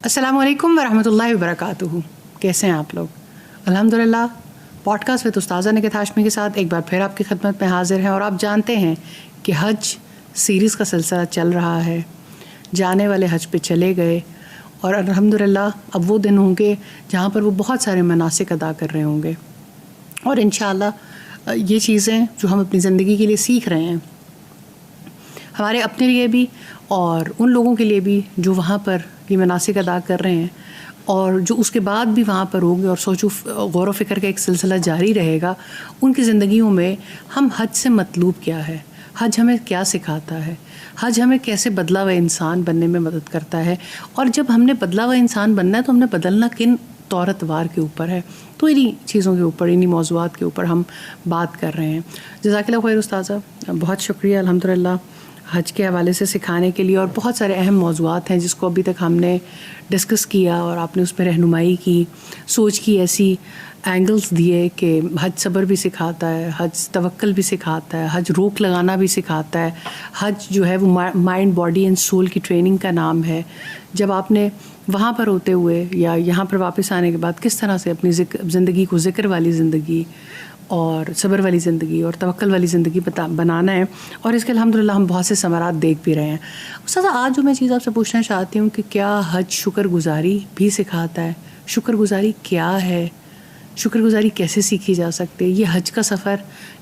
السلام علیکم ورحمۃ اللہ وبرکاتہ. کیسے ہیں آپ لوگ؟ الحمدللہ. پوڈ کاسٹ وتھ استاذہ نکہت ہاشمی کے ساتھ ایک بار پھر آپ کی خدمت میں حاضر ہیں. اور آپ جانتے ہیں کہ حج سیریز کا سلسلہ چل رہا ہے. جانے والے حج پہ چلے گئے اور الحمدللہ اب وہ دن ہوں گے جہاں پر وہ بہت سارے مناسک ادا کر رہے ہوں گے. اور انشاءاللہ یہ چیزیں جو ہم اپنی زندگی کے لیے سیکھ رہے ہیں, ہمارے اپنے لیے بھی اور ان لوگوں کے لیے بھی جو وہاں پر یہ مناسک ادا کر رہے ہیں اور جو اس کے بعد بھی وہاں پر ہوں گے اور سوچو غور و فکر کا ایک سلسلہ جاری رہے گا, ان کی زندگیوں میں ہم حج سے مطلوب کیا ہے, حج ہمیں کیا سکھاتا ہے, حج ہمیں کیسے بدلا ہوا انسان بننے میں مدد کرتا ہے, اور جب ہم نے بدلا ہوا انسان بننا ہے تو ہم نے بدلنا کن طور اتوار کے اوپر ہے. تو انہی چیزوں کے اوپر, انہی موضوعات کے اوپر ہم بات کر رہے ہیں. جزاک اللہ خیر استاذہ, بہت شکریہ الحمدللہ حج کے حوالے سے سکھانے کے لیے. اور بہت سارے اہم موضوعات ہیں جس کو ابھی تک ہم نے ڈسکس کیا اور آپ نے اس پہ رہنمائی کی, سوچ کی, ایسی اینگلز دیے کہ حج صبر بھی سکھاتا ہے, حج توکل بھی سکھاتا ہے, حج روک لگانا بھی سکھاتا ہے, حج جو ہے وہ مائنڈ باڈی اینڈ سول کی ٹریننگ کا نام ہے. جب آپ نے وہاں پر ہوتے ہوئے یا یہاں پر واپس آنے کے بعد کس طرح سے اپنی زندگی کو ذکر والی زندگی اور صبر والی زندگی اور توکل والی زندگی بنانا ہے, اور اس کے الحمدللہ ہم بہت سے ثمرات دیکھ بھی رہے ہیں. استاذہ آج جو میں چیز آپ سے پوچھنا چاہتی ہوں کہ کیا حج شکر گزاری بھی سکھاتا ہے؟ شکر گزاری کیا ہے؟ شکر گزاری کیسے سیکھی جا سکتی ہے؟ یہ حج کا سفر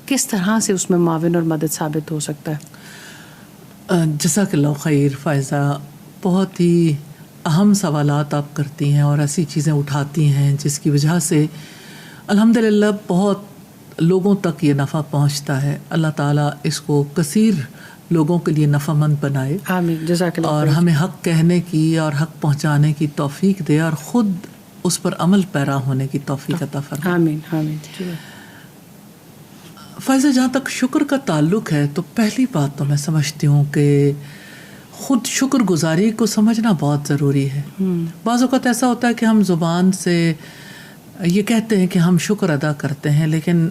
کس طرح سے اس میں معاون اور مدد ثابت ہو سکتا ہے؟ جزاک اللہ خیر فائزہ. بہت ہی اہم سوالات آپ کرتی ہیں اور ایسی چیزیں اٹھاتی ہیں جس کی وجہ سے الحمدللہ بہت لوگوں تک یہ نفع پہنچتا ہے. اللہ تعالیٰ اس کو کثیر لوگوں کے لیے نفع مند بنائے. آمین. جزاک اللہ. اور ہمیں حق کہنے کی اور حق پہنچانے کی توفیق دے اور خود اس پر عمل پیرا ہونے کی توفیق عطا فرمائے. آمین آمین. فائزہ, جہاں تک شکر کا تعلق ہے تو پہلی بات تو میں سمجھتی ہوں کہ خود شکر گزاری کو سمجھنا بہت ضروری ہے. بعض اوقات ایسا ہوتا ہے کہ ہم زبان سے یہ کہتے ہیں کہ ہم شکر ادا کرتے ہیں, لیکن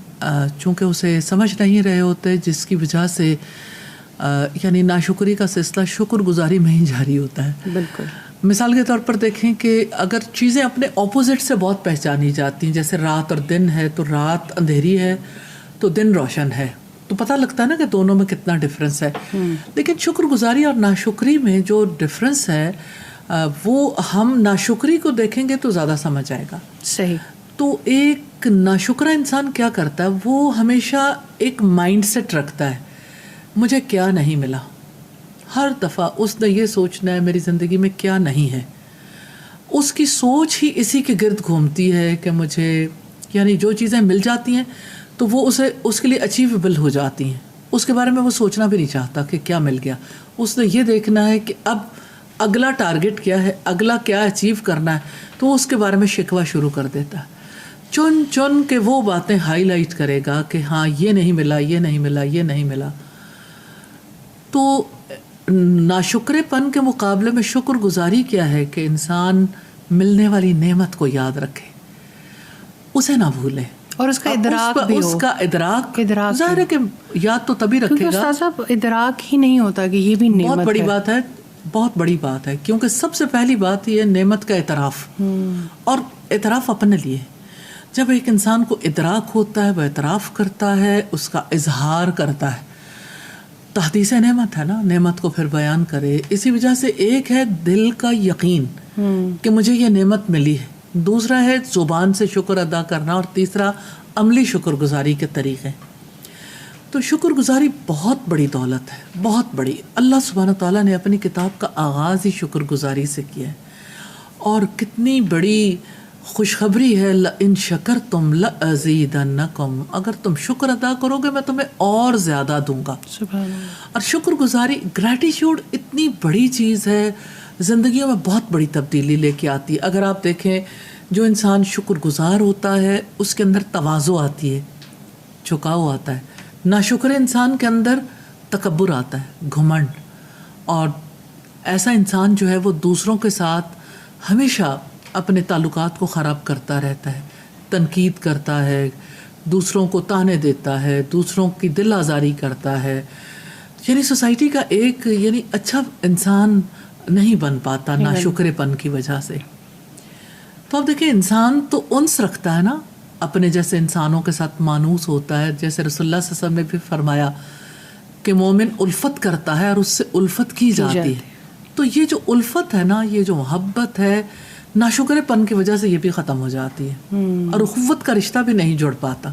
چونکہ اسے سمجھ نہیں رہے ہوتے, جس کی وجہ سے یعنی ناشکری کا سلسلہ شکر گزاری میں ہی جاری ہوتا ہے. بالکل. مثال کے طور پر دیکھیں کہ اگر چیزیں اپنے اپوزٹ سے بہت پہچانی جاتی ہیں, جیسے رات اور دن ہے تو رات اندھیری ہے تو دن روشن ہے, تو پتہ لگتا ہے نا کہ دونوں میں کتنا ڈفرینس ہے. لیکن شکر گزاری اور ناشکری میں جو ڈفرینس ہے وہ ہم ناشکری کو دیکھیں گے تو زیادہ سمجھ آئے گا. صحیح. تو ایک ناشکرہ انسان کیا کرتا ہے, وہ ہمیشہ ایک مائنڈ سیٹ رکھتا ہے, مجھے کیا نہیں ملا. ہر دفعہ اس نے یہ سوچنا ہے میری زندگی میں کیا نہیں ہے. اس کی سوچ ہی اسی کے گرد گھومتی ہے کہ مجھے یعنی جو چیزیں مل جاتی ہیں تو وہ اس کے لیے اچیویبل ہو جاتی ہیں. اس کے بارے میں وہ سوچنا بھی نہیں چاہتا کہ کیا مل گیا. اس نے یہ دیکھنا ہے کہ اب اگلا ٹارگٹ کیا ہے, اگلا کیا اچیو کرنا ہے, تو وہ اس کے بارے میں شکوہ شروع کر دیتا ہے. چن چن کے وہ باتیں ہائی لائٹ کرے گا کہ ہاں یہ نہیں ملا, یہ نہیں ملا, یہ نہیں ملا. تو ناشکرے پن کے مقابلے میں شکر گزاری کیا ہے کہ انسان ملنے والی نعمت کو یاد رکھے, اسے نہ بھولے, اور اس کا ادراک بھی ہو. اس کا ادراک ظاہر ہے کہ یاد تو تبھی رکھے گا. استاد صاحب ادراک ہی نہیں ہوتا کہ یہ بھی نعمت بہت بڑی بات ہے, بہت بڑی بات ہے, کیونکہ سب سے پہلی بات یہ نعمت کا اعتراف, اور اعتراف اپنے لیے. جب ایک انسان کو ادراک ہوتا ہے, وہ اعتراف کرتا ہے, اس کا اظہار کرتا ہے, تحدیث نعمت ہے نا, نعمت کو پھر بیان کرے. اسی وجہ سے ایک ہے دل کا یقین کہ مجھے یہ نعمت ملی ہے, دوسرا ہے زبان سے شکر ادا کرنا, اور تیسرا عملی شکر گزاری کے طریقے. تو شکر گزاری بہت بڑی دولت ہے, بہت بڑی. اللہ سبحانہ تعالیٰ نے اپنی کتاب کا آغاز ہی شکر گزاری سے کیا ہے, اور کتنی بڑی خوشخبری ہے, لَإِن شَكَرْتُمْ لَأَزِيدَنَّكُمْ, اگر تم شکر ادا کرو گے میں تمہیں اور زیادہ دوں گا. سبحان اللہ. اور شکر گزاری, گریٹیٹیوڈ اتنی بڑی چیز ہے, زندگیوں میں بہت بڑی تبدیلی لے کے آتی ہے. اگر آپ دیکھیں جو انسان شکر گزار ہوتا ہے اس کے اندر تواضع آتی ہے, جھکاؤ آتا ہے. ناشکر انسان کے اندر تکبر آتا ہے, گھمنڈ. اور ایسا انسان جو ہے وہ دوسروں کے ساتھ ہمیشہ اپنے تعلقات کو خراب کرتا رہتا ہے, تنقید کرتا ہے, دوسروں کو تانے دیتا ہے, دوسروں کی دل آزاری کرتا ہے. یعنی سوسائٹی کا ایک یعنی اچھا انسان نہیں بن پاتا ناشکرے پن کی وجہ سے. تو اب دیکھیں انسان تو انس رکھتا ہے نا اپنے جیسے انسانوں کے ساتھ، مانوس ہوتا ہے. جیسے رسول اللہ صلی اللہ علیہ وسلم نے بھی فرمایا کہ مومن الفت کرتا ہے اور اس سے الفت کی جاتی ہے. تو یہ جو الفت ہے نا، یہ جو محبت ہے، ناشکرے پن کی وجہ سے یہ بھی ختم ہو جاتی ہے اور اخوت کا رشتہ بھی نہیں جڑ پاتا.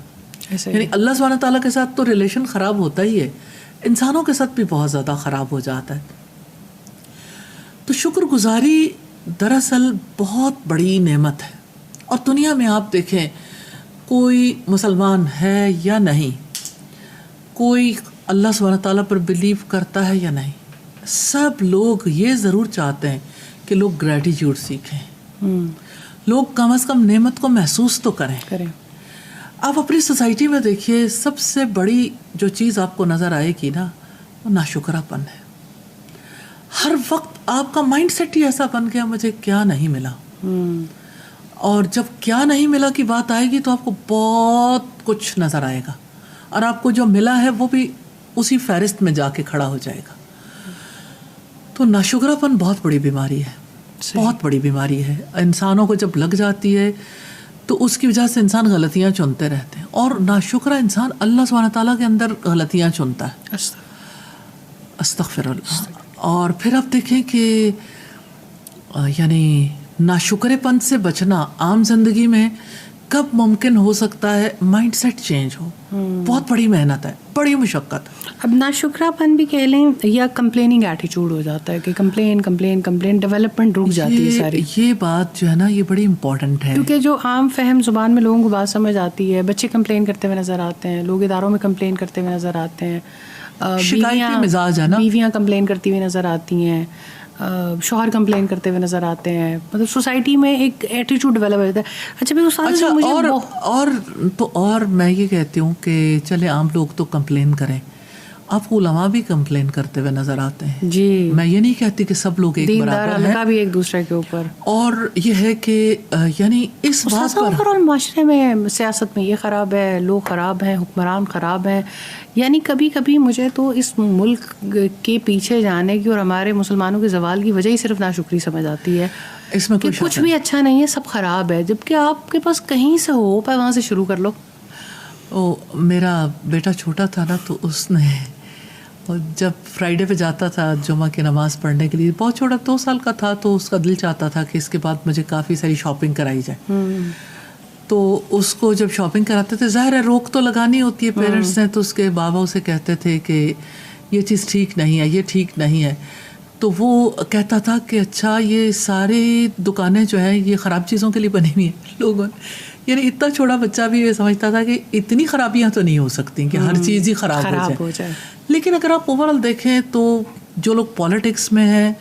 یعنی اللہ سبحانہ تعالیٰ کے ساتھ تو ریلیشن خراب ہوتا ہی ہے، انسانوں کے ساتھ بھی بہت زیادہ خراب ہو جاتا ہے. تو شکر گزاری دراصل بہت بڑی نعمت ہے. اور دنیا میں آپ دیکھیں کوئی مسلمان ہے یا نہیں، کوئی اللہ سبحانہ تعالیٰ پر بلیو کرتا ہے یا نہیں، سب لوگ یہ ضرور چاہتے ہیں کہ لوگ گریٹیٹیوڈ سیکھیں، لوگ کم از کم نعمت کو محسوس تو کریں. آپ اپنی سوسائٹی میں دیکھیے سب سے بڑی جو چیز آپ کو نظر آئے گی نا، وہ ناشکرا پن ہے. ہر وقت آپ کا مائنڈ سیٹ ہی ایسا بن گیا مجھے کیا نہیں ملا. اور جب کیا نہیں ملا کی بات آئے گی تو آپ کو بہت کچھ نظر آئے گا، اور آپ کو جو ملا ہے وہ بھی اسی فہرست میں جا کے کھڑا ہو جائے گا. تو ناشکرا پن بہت بڑی بیماری ہے، بہت بڑی بیماری ہے. انسانوں کو جب لگ جاتی ہے تو اس کی وجہ سے انسان غلطیاں چنتے رہتے ہیں، اور ناشکرا انسان اللہ سبحانہ تعالیٰ کے اندر غلطیاں چنتا ہے. استغفر اللہ. اور پھر آپ دیکھیں کہ یعنی ناشکرے پن سے بچنا عام زندگی میں کب ممکن ہو سکتا ہے؟ مائنڈ سیٹ چینج ہو. بہت بڑی محنت ہے، بڑی مشقت. اب ناشکرا پن بھی کہہ لیں یا کمپلیننگ ایٹیچیوڈ ہو جاتا ہے کہ کمپلین ڈیولپمنٹ رک جاتی ہے ساری. یہ بات جو ہے نا یہ بڑی امپورٹنٹ ہے، کیونکہ جو عام فہم زبان میں لوگوں کو بات سمجھ آتی ہے، بچے کمپلین کرتے ہوئے نظر آتے ہیں، لوگ اداروں میں کمپلین کرتے ہوئے نظر آتے ہیں، شکایتی مزاج ہے نا، بیویاں کمپلین کرتی ہوئی نظر آتی ہیں، شوہر کمپلین کرتے ہوئے نظر آتے ہیں. مطلب سوسائٹی میں ایک ایٹیٹیوڈ ڈیولپ ہو جاتا ہے. اچھا اور میں یہ کہتی ہوں کہ چلے عام لوگ تو کمپلین کریں، آپ علماء بھی کمپلین کرتے ہوئے نظر آتے ہیں. جی میں یہ نہیں کہتی کہ سب لوگ ایک برابر ہیں، بھی ایک دوسرے کے اوپر. اور یہ ہے کہ یعنی اس بات پر معاشرے میں سیاست میں یہ خراب ہے، لوگ خراب ہیں، حکمران خراب ہیں. یعنی کبھی کبھی مجھے تو اس ملک کے پیچھے جانے کی اور ہمارے مسلمانوں کے زوال کی وجہ ہی صرف ناشکری سمجھ آتی ہے. اس میں کچھ بھی اچھا نہیں ہے، سب خراب ہے، جبکہ آپ کے پاس کہیں سے ہو پائے وہاں سے شروع کر لو. میرا بیٹا چھوٹا تھا نا، تو اس نے جب فرائیڈے پہ جاتا تھا جمعہ کی نماز پڑھنے کے لیے، بہت چھوٹا 2 سال کا تھا، تو اس کا دل چاہتا تھا کہ اس کے بعد مجھے کافی ساری شاپنگ کرائی جائے. تو اس کو جب شاپنگ کراتے تھے، ظاہر ہے روک تو لگانی ہوتی ہے پیرنٹس نے، تو اس کے بابا اسے کہتے تھے کہ یہ چیز ٹھیک نہیں ہے، یہ ٹھیک نہیں ہے. تو وہ کہتا تھا کہ اچھا یہ ساری دکانیں جو ہیں یہ خراب چیزوں کے لیے بنی ہوئی ہیں لوگوں. یعنی اتنا چھوٹا بچہ بھی یہ سمجھتا تھا کہ اتنی خرابیاں تو نہیں ہو سکتی کہ ہر چیز ہی خراب ہو جائے. لیکن اگر آپ اوورآل دیکھیں تو جو لوگ پالیٹکس میں ہیں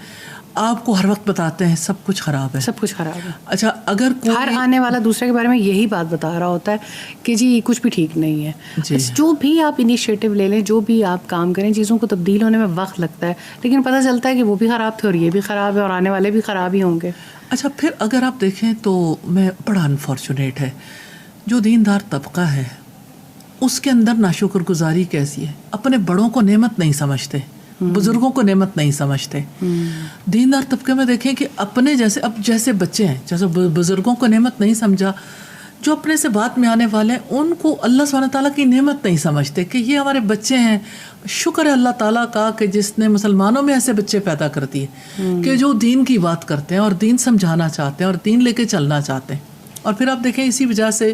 آپ کو ہر وقت بتاتے ہیں سب کچھ خراب ہے، سب کچھ خراب ہے. اچھا اگر ہر آنے والا دوسرے کے بارے میں یہی بات بتا رہا ہوتا ہے کہ جی کچھ بھی ٹھیک نہیں ہے. جو بھی آپ انیشیٹو لے لیں، جو بھی آپ کام کریں، چیزوں کو تبدیل ہونے میں وقت لگتا ہے، لیکن پتہ چلتا ہے کہ وہ بھی خراب تھے اور یہ بھی خراب ہے اور آنے والے بھی خراب ہی ہوں گے. اچھا پھر اگر آپ دیکھیں تو میں بڑا انفارچونیٹ ہے جو دیندار طبقہ ہے، اس کے اندر ناشکر گزاری کیسی ہے. اپنے بڑوں کو نعمت نہیں سمجھتے، بزرگوں کو نعمت نہیں سمجھتے. دیندار طبقے میں دیکھیں کہ اپنے جیسے اب جیسے بچے ہیں، جیسے بزرگوں کو نعمت نہیں سمجھا، جو اپنے سے بات میں آنے والے ہیں ان کو اللہ سبحانہ تعالیٰ کی نعمت نہیں سمجھتے کہ یہ ہمارے بچے ہیں. شکر ہے اللہ تعالیٰ کا کہ جس نے مسلمانوں میں ایسے بچے پیدا کر دیے کہ جو دین کی بات کرتے ہیں اور دین سمجھانا چاہتے ہیں اور دین لے کے چلنا چاہتے ہیں. اور پھر آپ دیکھیں اسی وجہ سے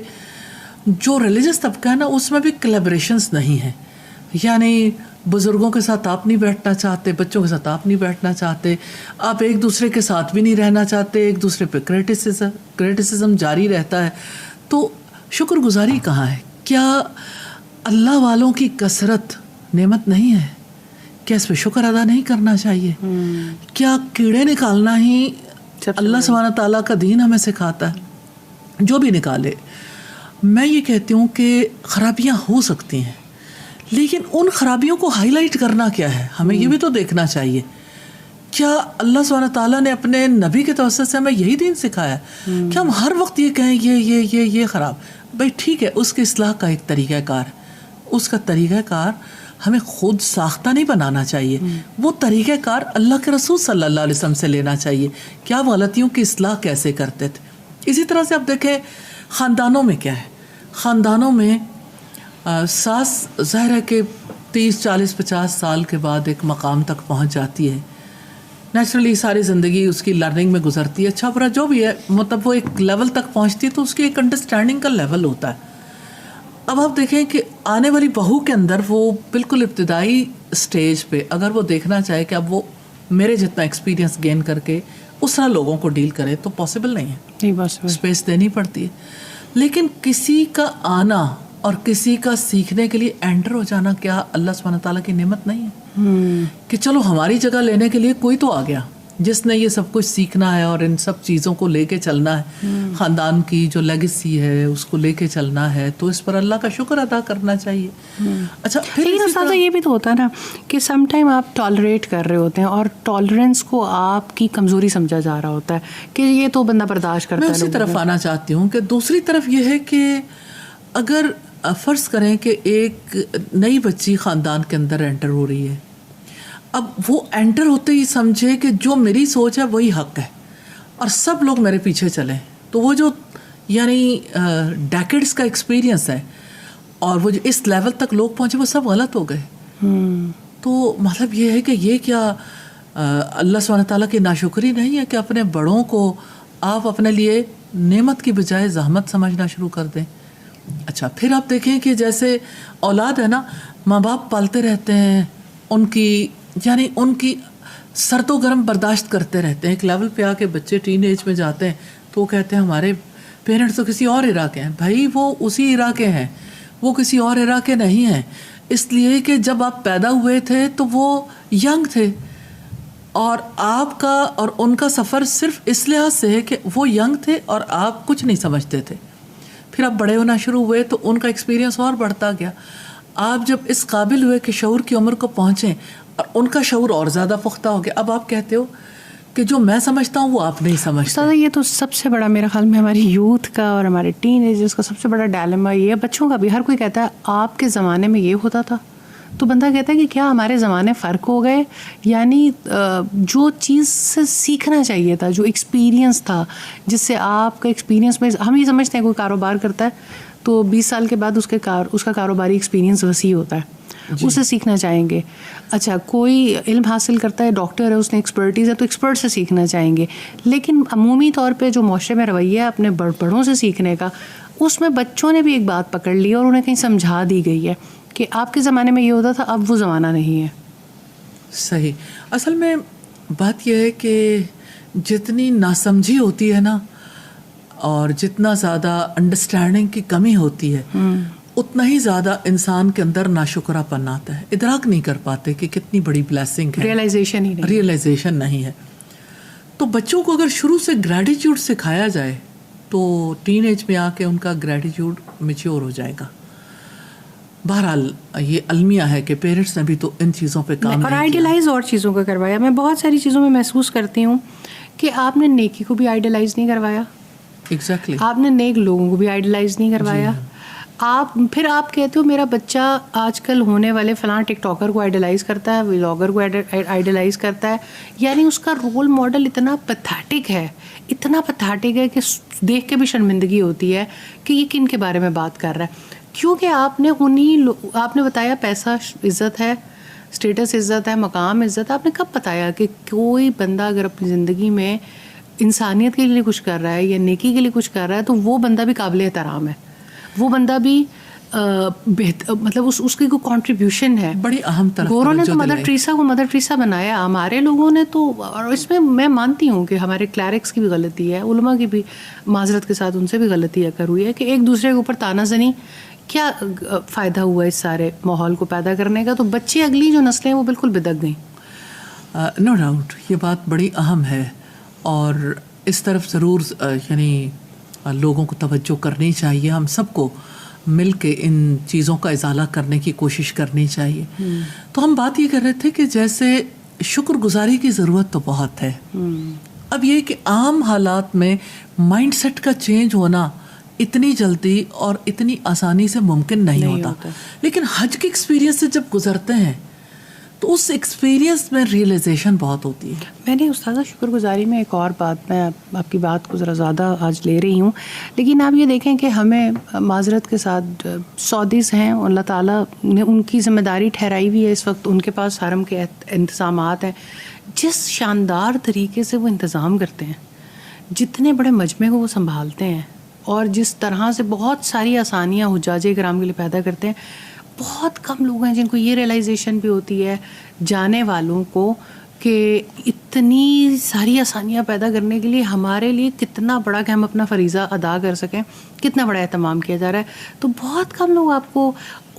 جو ریلیجس طبقہ ہے نا اس میں بھی کولیبریشنز نہیں ہیں. یعنی بزرگوں کے ساتھ آپ نہیں بیٹھنا چاہتے، بچوں کے ساتھ آپ نہیں بیٹھنا چاہتے، آپ ایک دوسرے کے ساتھ بھی نہیں رہنا چاہتے، ایک دوسرے پہ کریٹیسزم جاری رہتا ہے. تو شکر گزاری کہاں ہے؟ کیا اللہ والوں کی کثرت نعمت نہیں ہے؟ کیا اس پہ شکر ادا نہیں کرنا چاہیے؟ کیا کیڑے نکالنا ہی اللہ سبحانہ تعالیٰ کا دین ہمیں سکھاتا ہے؟ جو بھی نکالے. میں یہ کہتی ہوں کہ خرابیاں ہو سکتی ہیں، لیکن ان خرابیوں کو ہائی لائٹ کرنا کیا ہے، ہمیں یہ بھی تو دیکھنا چاہیے. کیا اللہ سبحانہ تعالیٰ نے اپنے نبی کے توسط سے ہمیں یہی دین سکھایا ہے کہ ہم ہر وقت یہ کہیں یہ خراب؟ بھائی ٹھیک ہے، اس کی اصلاح کا ایک طریقہ کار ہے. اس کا طریقہ کار ہمیں خود ساختہ نہیں بنانا چاہیے. وہ طریقہ کار اللہ کے رسول صلی اللہ علیہ وسلم سے لینا چاہیے. کیا غلطیوں کی اصلاح کیسے کرتے تھے. اسی طرح سے اب دیکھیں خاندانوں میں کیا ہے. خاندانوں میں ساس ظاہر ہے کہ 30 40 50 سال کے بعد ایک مقام تک پہنچ جاتی ہے. نیچرلی ساری زندگی اس کی لرننگ میں گزرتی ہے, اچھا برا جو بھی ہے, مطلب وہ ایک لیول تک پہنچتی ہے تو اس کی ایک انڈرسٹینڈنگ کا لیول ہوتا ہے. اب آپ دیکھیں کہ آنے والی بہو کے اندر وہ بالکل ابتدائی سٹیج پہ اگر وہ دیکھنا چاہے کہ اب وہ میرے جتنا ایکسپیرینس گین کر کے اس طرح لوگوں کو ڈیل کرے تو پاسبل نہیں ہے, اسپیس دینی پڑتی ہے. لیکن کسی کا آنا اور کسی کا سیکھنے کے لیے انٹر ہو جانا کیا اللہ سبحانہ تعالیٰ کی نعمت نہیں ہے کہ چلو ہماری جگہ لینے کے لیے کوئی تو آ گیا جس نے یہ سب کچھ سیکھنا ہے اور ان سب چیزوں کو لے کے چلنا ہے, خاندان کی جو لیگیسی ہے اس کو لے کے چلنا ہے, تو اس پر اللہ کا شکر ادا کرنا چاہیے. اچھا لیکن استاد یہ بھی تو ہوتا ہے نا کہ سم ٹائم آپ ٹالریٹ کر رہے ہوتے ہیں اور ٹالرنس کو آپ کی کمزوری سمجھا جا رہا ہوتا ہے کہ یہ تو بندہ برداشت کرتا ہے. میں اسی طرف آنا چاہتی ہوں کہ دوسری طرف یہ ہے کہ اگر فرض کریں کہ ایک نئی بچی خاندان کے اندر انٹر ہو رہی ہے, اب وہ انٹر ہوتے ہی سمجھے کہ جو میری سوچ ہے وہی حق ہے اور سب لوگ میرے پیچھے چلیں, تو وہ جو یعنی ڈیکیڈز کا ایکسپیرینس ہے اور وہ جو اس لیول تک لوگ پہنچے وہ سب غلط ہو گئے. تو مطلب یہ ہے کہ یہ کیا اللہ سبحانہ تعالیٰ کی ناشکری نہیں ہے کہ اپنے بڑوں کو آپ اپنے لیے نعمت کی بجائے زحمت سمجھنا شروع کر دیں. اچھا پھر آپ دیکھیں کہ جیسے اولاد ہے نا, ماں باپ پالتے رہتے ہیں, ان کی سرد و گرم برداشت کرتے رہتے ہیں. ایک لیول پہ آ کے بچے ٹین ایج میں جاتے ہیں تو وہ کہتے ہیں ہمارے پیرنٹس تو کسی اور ایرا کے ہیں. بھائی وہ اسی ایرا کے ہیں, وہ کسی اور ایرا کے نہیں ہیں, اس لیے کہ جب آپ پیدا ہوئے تھے تو وہ ینگ تھے اور آپ کا اور ان کا سفر صرف اس لحاظ سے ہے کہ وہ ینگ تھے اور آپ کچھ نہیں سمجھتے تھے. پھر آپ بڑے ہونا شروع ہوئے تو ان کا ایکسپیرینس اور بڑھتا گیا. آپ جب اس قابل ہوئے کہ شعور کی عمر کو پہنچیں اور ان کا شعور اور زیادہ پختہ ہو گیا, اب آپ کہتے ہو کہ جو میں سمجھتا ہوں وہ آپ نہیں سمجھتے. یہ تو سب سے بڑا میرے خیال میں ہماری یوتھ کا اور ہمارے ٹین ایجرز کا سب سے بڑا ڈائلیما یہ ہے, بچوں کا بھی. ہر کوئی کہتا ہے آپ کے زمانے میں یہ ہوتا تھا, تو بندہ کہتا ہے کہ کیا ہمارے زمانے فرق ہو گئے. یعنی جو چیز سے سیکھنا چاہیے تھا, جو ایکسپیرینس تھا, جس سے آپ کا ایکسپیرینس میں ہم یہ سمجھتے ہیں کوئی کاروبار کرتا ہے تو 20 سال کے بعد اس کا کاروباری ایکسپیرینس وسیع ہوتا ہے, اسے سیکھنا چاہیں گے. اچھا کوئی علم حاصل کرتا ہے, ڈاکٹر ہے, اس نے ایکسپرٹیز ہے, تو ایکسپرٹ سے سیکھنا چاہیں گے. لیکن عمومی طور پہ جو معاشرے میں رویہ ہے اپنے بڑوں سے سیکھنے کا, اس میں بچوں نے بھی ایک بات پکڑ لی اور انہیں کہیں سمجھا دی گئی ہے کہ آپ کے زمانے میں یہ ہوتا تھا, اب وہ زمانہ نہیں ہے. صحیح. اصل میں بات یہ ہے کہ جتنی ناسمجھی ہوتی ہے نا اور جتنا زیادہ انڈرسٹینڈنگ کی کمی ہوتی ہے اتنا ہی زیادہ انسان کے اندر ناشکرا پن آتا ہے. ادراک نہیں کر پاتے کہ کتنی بڑی بلیسنگ ہے, ریئلائزیشن نہیں ہے. تو بچوں کو اگر شروع سے گریٹیٹیوڈ سکھایا جائے تو ٹین ایج میں آ کے ان کا گریٹیٹیوڈ میچیور ہو جائے گا. بہرحال یہ المیہ ہے کہ پیرنٹس نے بھی تو ان چیزوں پہ کام اور آئیڈیلائز اور چیزوں کا کروایا. میں بہت ساری چیزوں میں محسوس کرتی ہوں کہ آپ نے نیکی کو بھی آئیڈیلائز نہیں کروایا. ایگزیکٹلی. آپ نے نیک لوگوں کو بھی آئیڈیلائز نہیں کروایا. پھر آپ کہتے ہو میرا بچہ آج کل ہونے والے فلاں ٹک ٹاکر کو آئیڈیلائز کرتا ہے, ولاگر کو آئیڈیلائز کرتا ہے. یعنی اس کا رول ماڈل اتنا پیتھیٹک ہے کہ دیکھ کے بھی شرمندگی ہوتی ہے کہ یہ کن کے بارے میں بات کر رہا ہے. کیونکہ آپ نے بتایا پیسہ عزت ہے, اسٹیٹس عزت ہے, مقام عزت ہے. آپ نے کب بتایا کہ کوئی بندہ اگر اپنی زندگی میں انسانیت کے لیے کچھ کر رہا ہے یا نیکی کے لیے کچھ کر رہا ہے تو وہ بندہ بھی قابل احترام ہے, وہ بندہ بھی مطلب اس کی کوئی کنٹریبیوشن ہے. بڑی اہم طرف گورو نے تو مدر ٹریسا بنایا, ہمارے لوگوں نے تو, اور اس میں مانتی ہوں کہ ہمارے کلیرکس کی بھی غلطی ہے, علماء کی بھی معذرت کے ساتھ ان سے بھی غلطی اگر ہوئی ہے کہ ایک دوسرے کے اوپر تانا زنی. کیا فائدہ ہوا اس سارے ماحول کو پیدا کرنے کا؟ تو بچے اگلی جو نسلیں وہ بالکل بدک گئیں. نو ڈاؤٹ یہ بات بڑی اہم ہے اور اس طرف ضرور یعنی لوگوں کو توجہ کرنی چاہیے. ہم سب کو مل کے ان چیزوں کا ازالہ کرنے کی کوشش کرنی چاہیے. تو ہم بات یہ کر رہے تھے کہ جیسے شکر گزاری کی ضرورت تو بہت ہے. اب یہ کہ عام حالات میں مائنڈ سیٹ کا چینج ہونا اتنی جلدی اور اتنی آسانی سے ممکن نہیں ہوتا. لیکن حج کے ایکسپیرینس سے جب گزرتے ہیں تو اس ایکسپیرینس میں ریئلائزیشن بہت ہوتی ہے. میں نے استاذہ شکر گزاری میں ایک اور بات، میں آپ کی بات کو ذرا زیادہ آج لے رہی ہوں، لیکن آپ یہ دیکھیں کہ ہمیں معذرت کے ساتھ سعودیز ہیں، اللہ تعالیٰ نے ان کی ذمہ داری ٹھہرائی ہوئی ہے، اس وقت ان کے پاس حرم کے انتظامات ہیں. جس شاندار طریقے سے وہ انتظام کرتے ہیں، جتنے بڑے مجمع کو وہ سنبھالتے ہیں، اور جس طرح سے بہت ساری آسانیاں حجاج کرام کے لیے پیدا کرتے ہیں، بہت کم لوگ ہیں جن کو یہ ریئلائزیشن بھی ہوتی ہے جانے والوں کو کہ اتنی ساری آسانیاں پیدا کرنے کے لیے ہمارے لیے کتنا بڑا کہ ہم اپنا فریضہ ادا کر سکیں، کتنا بڑا اہتمام کیا جا رہا ہے. تو بہت کم لوگ آپ کو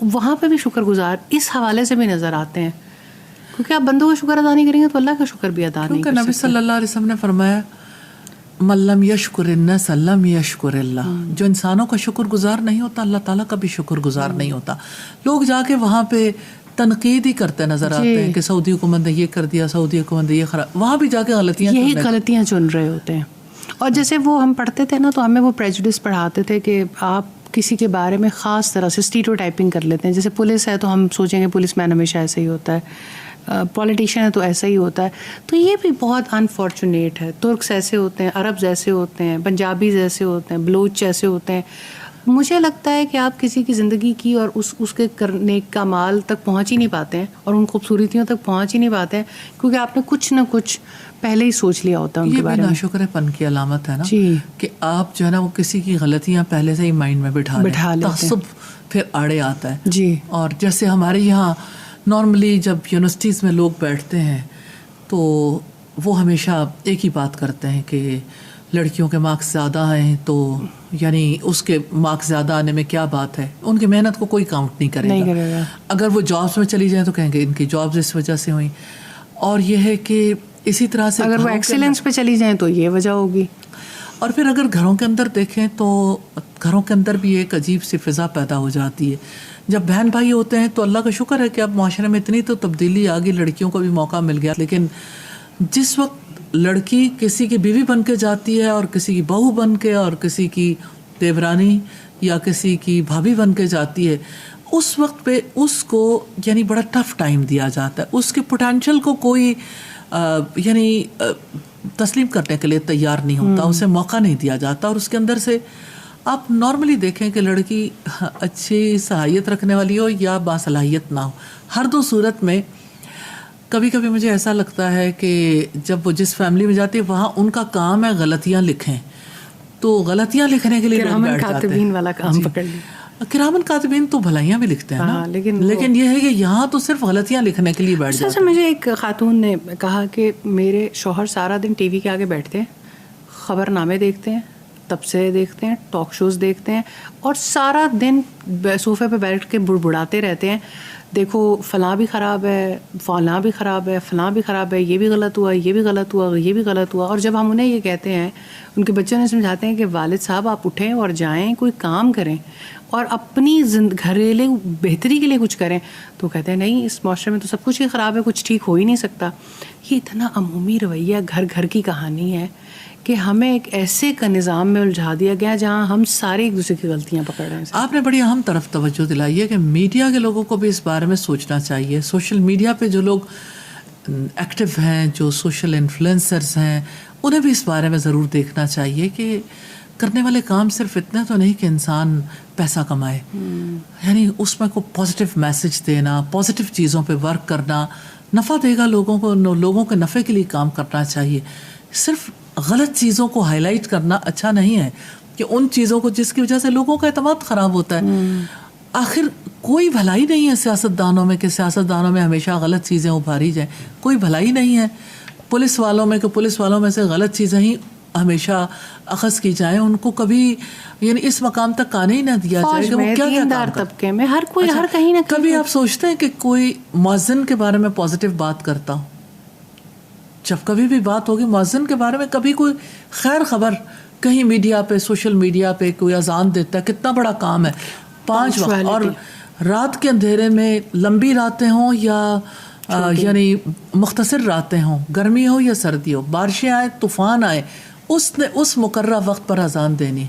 وہاں پہ بھی شکر گزار اس حوالے سے بھی نظر آتے ہیں، کیونکہ آپ بندوں کا شکر ادا نہیں کریں گے تو اللہ کا شکر بھی ادا نہیں کر سکتے. نبی صلی اللہ علیہ وسلم نے فرمایا من لم یشکر الناس لم یشکر اللہ. جو انسانوں کا شکر گزار نہیں ہوتا، اللہ تعالیٰ کا بھی شکر گزار نہیں ہوتا. لوگ جا کے وہاں پہ تنقید ہی کرتے نظر آتے ہیں کہ سعودی حکومت نے یہ کر دیا، سعودی حکومت نے یہ خراب، وہاں بھی جا کے غلطیاں چن رہے ہوتے ہیں. اور جیسے وہ ہم پڑھتے تھے نا، تو ہمیں وہ پریجوڈس پڑھاتے تھے کہ آپ کسی کے بارے میں خاص طرح سے اسٹیریوٹائپنگ کر لیتے ہیں. جیسے پولیس ہے تو ہم سوچیں گے پولیس مین ہمیشہ ایسا ہی ہوتا ہے، پولیٹیشین ہے تو ایسا ہی ہوتا ہے. تو یہ بھی بہت انفارچونیٹ ہے. ترکس ایسے ہوتے ہیں، عربز ایسے ہوتے ہیں، پنجابیز ایسے ہوتے ہیں، بلوچ ایسے ہوتے ہیں. مجھے لگتا ہے کہ آپ کسی کی زندگی کی اور اس کے کرنے کا مال تک پہنچ ہی نہیں پاتے ہیں، اور ان خوبصورتیوں تک پہنچ ہی نہیں پاتے ہیں، کیونکہ آپ نے کچھ نہ کچھ پہلے ہی سوچ لیا ہوتا ہے ان کے بارے میں. یہ ناشکر پن کی علامت ہے نا کہ آپ جو ہے نا وہ کسی کی غلطیاں پہلے سے ہی مائنڈ میں بٹھا لیتے ہیں، تعصب پھر آڑے آتا ہے. جی. اور جیسے ہمارے یہاں نارملی جب یونیورسٹیز میں لوگ بیٹھتے ہیں تو وہ ہمیشہ ایک ہی بات کرتے ہیں کہ لڑکیوں کے مارکس زیادہ آئیں تو یعنی اس کے مارکس زیادہ آنے میں کیا بات ہے، ان کی محنت کو کوئی کاؤنٹ نہیں کرے گا. اگر وہ جابس میں چلی جائیں تو کہیں گے ان کی جابس اس وجہ سے ہوئیں. اور یہ ہے کہ اسی طرح سے اگر وہ ایکسیلنس پہ چلی جائیں تو یہ وجہ ہوگی. اور پھر اگر گھروں کے اندر دیکھیں تو گھروں کے اندر بھی ایک عجیب سی فضا پیدا ہو جاتی ہے. جب بہن بھائی ہوتے ہیں تو اللہ کا شکر ہے کہ اب معاشرے میں اتنی تو تبدیلی آ گئی، لڑکیوں کو بھی موقع مل گیا. لیکن جس وقت لڑکی کسی کی بیوی بن کے جاتی ہے اور کسی کی بہو بن کے اور کسی کی دیورانی یا کسی کی بھابھی بن کے جاتی ہے، اس وقت پہ اس کو یعنی بڑا ٹف ٹائم دیا جاتا ہے. اس کے پوٹینشیل کو کوئی یعنی تسلیم کرنے کے لیے تیار نہیں ہوتا، اسے موقع نہیں دیا جاتا. اور اس کے اندر سے آپ نارملی دیکھیں کہ لڑکی اچھی صلاحیت رکھنے والی ہو یا باصلاحیت نہ ہو، ہر دو صورت میں کبھی کبھی مجھے ایسا لگتا ہے کہ جب وہ جس فیملی میں جاتی ہے وہاں ان کا کام ہے غلطیاں لکھیں، تو غلطیاں لکھنے کے لیے کرامن کاتبین والا کام پکڑ لیں. کرامن کاتبین تو بھلائیاں بھی لکھتے ہیں نا، لیکن یہ ہے کہ یہاں تو صرف غلطیاں لکھنے کے لیے بیٹھ جاتے ہیں. مجھے ایک خاتون نے کہا کہ میرے شوہر سارا دن ٹی وی کے آگے بیٹھتے ہیں، خبر نامے دیکھتے ہیں، تبصرے دیکھتے ہیں، ٹاک شوز دیکھتے ہیں، اور سارا دن صوفے پہ بیٹھ کے بڑبڑاتے رہتے ہیں، دیکھو فلاں بھی خراب ہے، فلاں بھی خراب ہے، فلاں بھی خراب ہے، یہ بھی غلط ہوا، یہ بھی غلط ہوا، یہ بھی غلط ہوا. اور جب ہم انہیں یہ کہتے ہیں، ان کے بچوں نے سمجھاتے ہیں کہ والد صاحب آپ اٹھیں اور جائیں، کوئی کام کریں اور اپنی گھریلو بہتری کے لیے کچھ کریں، تو کہتے ہیں نہیں، اس معاشرے میں تو سب کچھ ہی خراب ہے، کچھ ٹھیک ہو ہی نہیں سکتا. یہ اتنا عمومی رویہ گھر گھر کی کہانی ہے کہ ہمیں ایک ایسے کا نظام میں الجھا دیا گیا جہاں ہم سارے ایک دوسرے کی غلطیاں پکڑ رہے ہیں. آپ نے بڑی اہم طرف توجہ دلائی ہے کہ میڈیا کے لوگوں کو بھی اس بارے میں سوچنا چاہیے. سوشل میڈیا پہ جو لوگ ایکٹیو ہیں، جو سوشل انفلوئنسرز ہیں، انہیں بھی اس بارے میں ضرور دیکھنا چاہیے کہ کرنے والے کام صرف اتنا تو نہیں کہ انسان پیسہ کمائے، یعنی اس میں کوئی پازیٹیو میسج دینا، پازیٹیو چیزوں پہ ورک کرنا نفع دے گا لوگوں کو، لوگوں کے نفع کے لیے کام کرنا چاہیے. صرف غلط چیزوں کو ہائی لائٹ کرنا اچھا نہیں ہے کہ ان چیزوں کو جس کی وجہ سے لوگوں کا اعتماد خراب ہوتا ہے. آخر کوئی بھلائی نہیں ہے سیاست دانوں میں کہ سیاست دانوں میں ہمیشہ غلط چیزیں ابھاری جائیں، کوئی بھلائی نہیں ہے پولیس والوں میں کہ پولیس والوں میں سے غلط چیزیں ہی ہمیشہ اخذ کی جائیں، ان کو کبھی یعنی اس مقام تک آنے ہی نہ دیا جائے کہ وہ کیا کیا کام طبقے میں ہر کوئی ہر کہیں نہ کبھی آپ سوچتے ہیں کہ کوئی مؤذن کے بارے میں پازیٹیو بات کرتا ہوں؟ جب کبھی بھی بات ہوگی مؤذن کے بارے میں، کبھی کوئی خیر خبر کہیں میڈیا پہ، سوشل میڈیا پہ کوئی اذان دیتا ہے، کتنا بڑا کام ہے، 5 وقت، اور رات کے اندھیرے میں لمبی راتیں ہوں یا یعنی مختصر راتیں ہوں، گرمی ہو یا سردی ہو، بارشیں آئے، طوفان آئے، اس نے اس مقررہ وقت پر اذان دینی.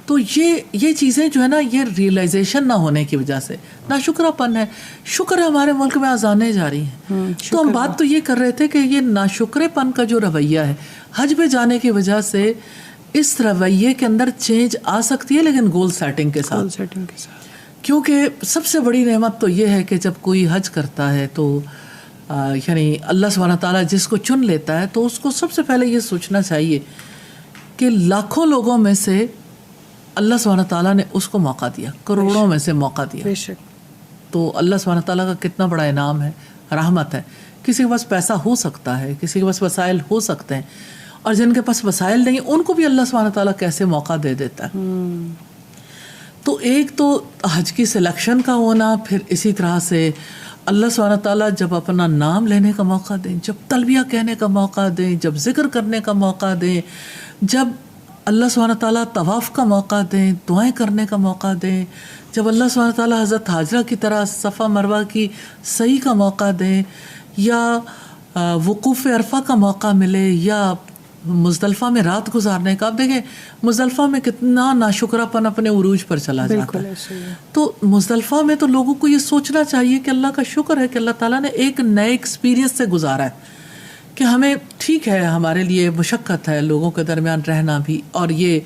تو یہ چیزیں جو ہے نا یہ ریئلائزیشن نہ ہونے کی وجہ سے ناشکراپن ہے. شکر ہے ہمارے ملک میں آزانیں جاری ہیں. تو ہم بات تو یہ کر رہے تھے کہ یہ ناشکرے پن کا جو رویہ ہے حج پہ جانے کی وجہ سے اس رویے کے اندر چینج آ سکتی ہے, لیکن گول سیٹنگ کے ساتھ. کیونکہ سب سے بڑی نعمت تو یہ ہے کہ جب کوئی حج کرتا ہے تو یعنی اللہ سبحانہ تعالیٰ جس کو چن لیتا ہے تو اس کو سب سے پہلے یہ سوچنا چاہیے کہ لاکھوں لوگوں میں سے اللہ سبحانہ تعالیٰ نے اس کو موقع دیا, کروڑوں میں سے موقع دیا. تو اللہ سبحانہ تعالیٰ کا کتنا بڑا انعام ہے, رحمت ہے. کسی کے پاس پیسہ ہو سکتا ہے, کسی کے پاس وسائل ہو سکتے ہیں, اور جن کے پاس وسائل نہیں ان کو بھی اللہ سبحانہ تعالیٰ کیسے موقع دے دیتا ہے. تو ایک تو حج کی سلیکشن کا ہونا, پھر اسی طرح سے اللہ سبحانہ تعالیٰ جب اپنا نام لینے کا موقع دیں, جب تلبیہ کہنے کا موقع دیں, جب ذکر کرنے کا موقع دیں, جب اللہ سبحانہ تعالیٰ طواف کا موقع دیں, دعائیں کرنے کا موقع دیں, جب اللہ سبحانہ تعالیٰ حضرت حاجرہ کی طرح صفا مروہ کی سعی کا موقع دیں, یا وقوف عرفہ کا موقع ملے, یا مزدلفہ میں رات گزارنے کا. آپ دیکھیں مزدلفہ میں کتنا ناشکراپن اپنے عروج پر چلا جاتا ہے. تو مزدلفہ میں تو لوگوں کو یہ سوچنا چاہیے کہ اللہ کا شکر ہے کہ اللہ تعالیٰ نے ایک نئے ایکسپیرینس سے گزارا ہے, کہ ہمیں ٹھیک ہے ہمارے لیے مشقت ہے لوگوں کے درمیان رہنا بھی, اور یہ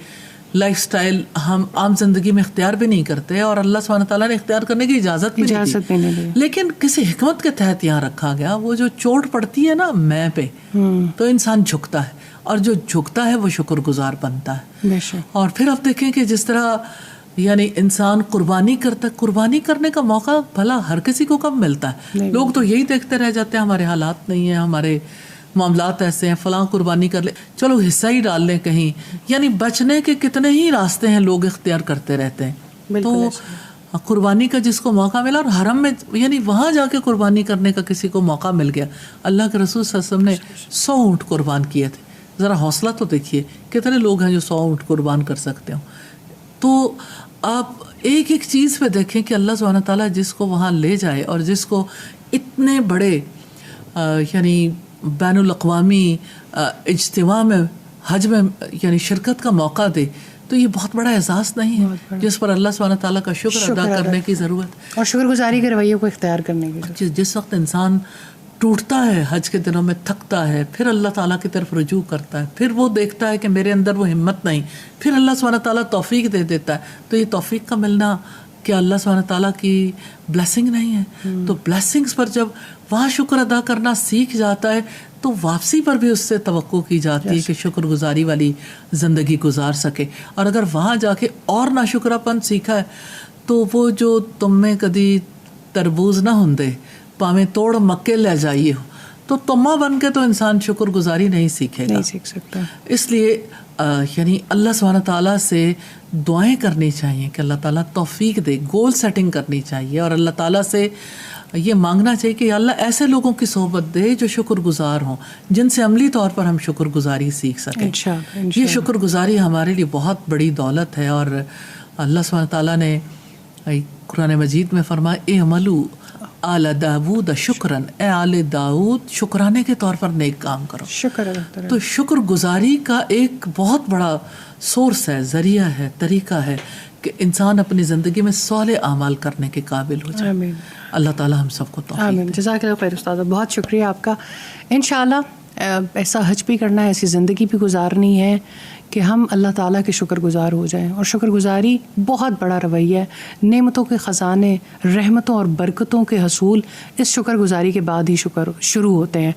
لائف سٹائل ہم عام زندگی میں اختیار بھی نہیں کرتے, اور اللہ سبحانہ تعالیٰ نے اختیار کرنے کی اجازت بھی نہیں دی, لیکن کسی حکمت کے تحت یہاں رکھا گیا. وہ جو چوٹ پڑتی ہے نا میں پہ, تو انسان جھکتا ہے, اور جو جھکتا ہے وہ شکر گزار بنتا ہے. اور پھر آپ دیکھیں کہ جس طرح یعنی انسان قربانی کرتا ہے, قربانی کرنے کا موقع بھلا ہر کسی کو کب ملتا ہے؟ لوگ تو یہی دیکھتے رہ جاتے ہیں ہمارے حالات نہیں ہیں, ہمارے معاملات ایسے ہیں, فلاں قربانی کر لے, چلو حصہ ہی ڈال لیں کہیں. یعنی بچنے کے کتنے ہی راستے ہیں لوگ اختیار کرتے رہتے ہیں. تو قربانی کا جس کو موقع ملا, اور حرم میں یعنی وہاں جا کے قربانی کرنے کا کسی کو موقع مل گیا. اللہ کے رسول صلی اللہ علیہ وسلم نے 100 اونٹ قربان کیے تھے. ذرا حوصلہ تو دیکھیے کتنے لوگ ہیں جو 100 اونٹ قربان کر سکتے ہوں. تو آپ ایک ایک چیز پہ دیکھیں کہ اللہ سبحانہ تعالیٰ جس کو وہاں لے جائے, اور جس کو اتنے بڑے یعنی بین الاقوامی اجتماع میں حج میں یعنی شرکت کا موقع دے, تو یہ بہت بڑا اعزاز نہیں ہے جس پر اللہ سبحانہ تعالیٰ کا شکر ادا کرنے کی ضرورت, اور شکر گزاری کے رویے کو اختیار کرنے کی. جس وقت انسان ٹوٹتا ہے حج کے دنوں میں, تھکتا ہے, پھر اللہ تعالیٰ کی طرف رجوع کرتا ہے, پھر وہ دیکھتا ہے کہ میرے اندر وہ ہمت نہیں, پھر اللہ سبحانہ تعالیٰ توفیق دے دیتا ہے. تو یہ توفیق کا ملنا کیا اللہ سبحانہ تعالیٰ کی بلیسنگ نہیں ہے؟ تو بلیسنگز پر جب وہاں شکر ادا کرنا سیکھ جاتا ہے تو واپسی پر بھی اس سے توقع کی جاتی ہے کہ شکر گزاری والی زندگی گزار سکے. اور اگر وہاں جا کے اور ناشکراپن سیکھا ہے تو وہ جو تم میں کدی تربوز نہ ہندے پاویں توڑ مکے لے جائیے ہو, تو تما بن کے تو انسان شکر گزاری نہیں سیکھے گا, نہیں سیکھ سکتا. اس لیے یعنی اللہ سبحانہ تعالیٰ سے دعائیں کرنی چاہیے کہ اللہ تعالیٰ توفیق دے, گول سیٹنگ کرنی چاہیے, اور اللہ تعالیٰ سے یہ مانگنا چاہیے کہ اللہ ایسے لوگوں کی صحبت دے جو شکر گزار ہوں, جن سے عملی طور پر ہم شکر گزاری سیکھ سکیں. یہ شکر گزاری ہمارے لیے بہت بڑی دولت ہے. اور اللہ سبحانہ تعالیٰ نے قرآن مجید میں فرمایا اعملوا آل داود شکرن, اے آل داود شکرانے کے طور پر نیک کام کرو. شکر. تو شکر گزاری کا ایک بہت بڑا سورس ہے, ذریعہ ہے, طریقہ ہے کہ انسان اپنی زندگی میں صالح اعمال کرنے کے قابل ہو جائے. آمین. اللہ تعالیٰ ہم سب کو توفیق. آمین. جزاک اللہ خیر استاد, بہت شکریہ آپ کا. انشاءاللہ ایسا حج بھی کرنا ہے, ایسی زندگی بھی گزارنی ہے کہ ہم اللہ تعالیٰ کے شکر گزار ہو جائیں. اور شکر گزاری بہت بڑا رویہ ہے. نعمتوں کے خزانے, رحمتوں اور برکتوں کے حصول اس شکر گزاری کے بعد ہی شروع ہوتے ہیں.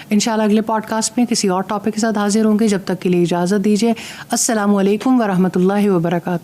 انشاءاللہ اگلے پوڈ کاسٹ میں کسی اور ٹاپک کے ساتھ حاضر ہوں گے. جب تک کے لیے اجازت دیجیے. السلام علیکم ورحمۃ اللہ وبرکاتہ.